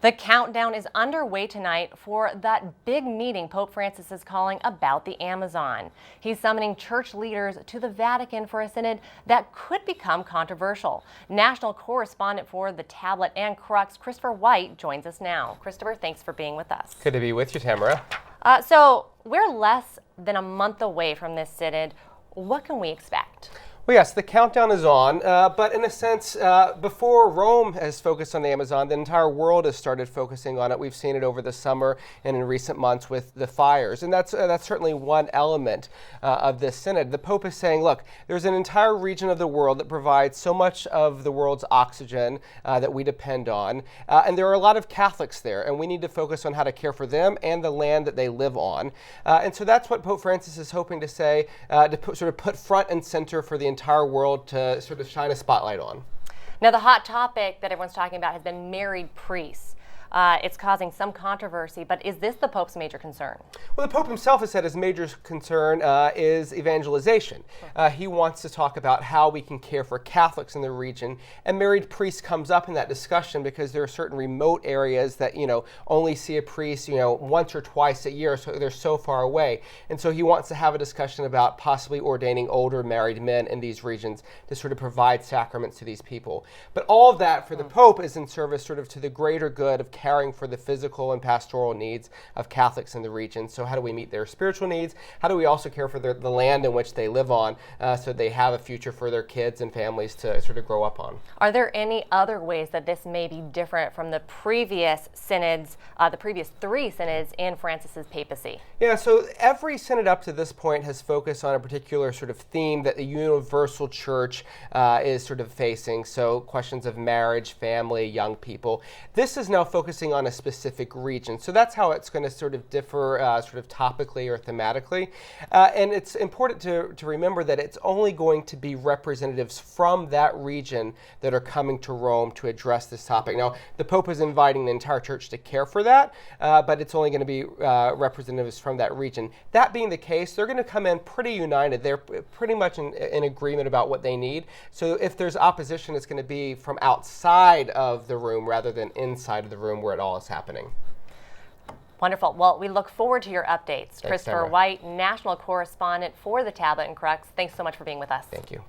The countdown is underway tonight for that big meeting Pope Francis is calling about the Amazon. He's summoning church leaders to the Vatican for a synod that could become controversial. National correspondent for The Tablet and Crux, Christopher White, joins us now. Christopher, thanks for being with us. Good to be with you, Tamara. So we're less than a month away from this synod. What can we expect? Well, yes, the countdown is on, but in a sense, before Rome has focused on the Amazon, the entire world has started focusing on it. We've seen it over the summer and in recent months with the fires, and that's certainly one element of this synod. The Pope is saying, look, there's an entire region of the world that provides so much of the world's oxygen that we depend on, and there are a lot of Catholics there, and we need to focus on how to care for them and the land that they live on. And so that's what Pope Francis is hoping to say, to put front and center for the entire world to sort of shine a spotlight on. Now, the hot topic that everyone's talking about has been married priests. It's causing some controversy, but is this the Pope's major concern? Well, the Pope himself has said his major concern is evangelization. He wants to talk about how we can care for Catholics in the region, and married priests comes up in that discussion because there are certain remote areas that, only see a priest, once or twice a year, so they're so far away. And so he wants to have a discussion about possibly ordaining older married men in these regions to sort of provide sacraments to these people. But all of that for the Pope is in service sort of to the greater good of caring for the physical and pastoral needs of Catholics in the region. So how do we meet their spiritual needs? How do we also care for the land in which they live on so they have a future for their kids and families to sort of grow up on? Are there any other ways that this may be different from the previous synods, the previous three synods in Francis's papacy? Yeah, so every synod up to this point has focused on a particular sort of theme that the universal church is sort of facing. So questions of marriage, family, young people. This is now focusing on a specific region. So that's how it's going to sort of differ sort of topically or thematically. And it's important to remember that it's only going to be representatives from that region that are coming to Rome to address this topic. Now, the Pope is inviting the entire church to care for that, but it's only going to be representatives from that region. That being the case, they're going to come in pretty united. They're pretty much in agreement about what they need. So if there's opposition, it's going to be from outside of the room rather than inside of the room where it all is happening. Wonderful. Well, we look forward to your updates. Thanks, Christopher Tamara. White, national correspondent for The Tablet and Crux. Thanks so much for being with us. Thank you.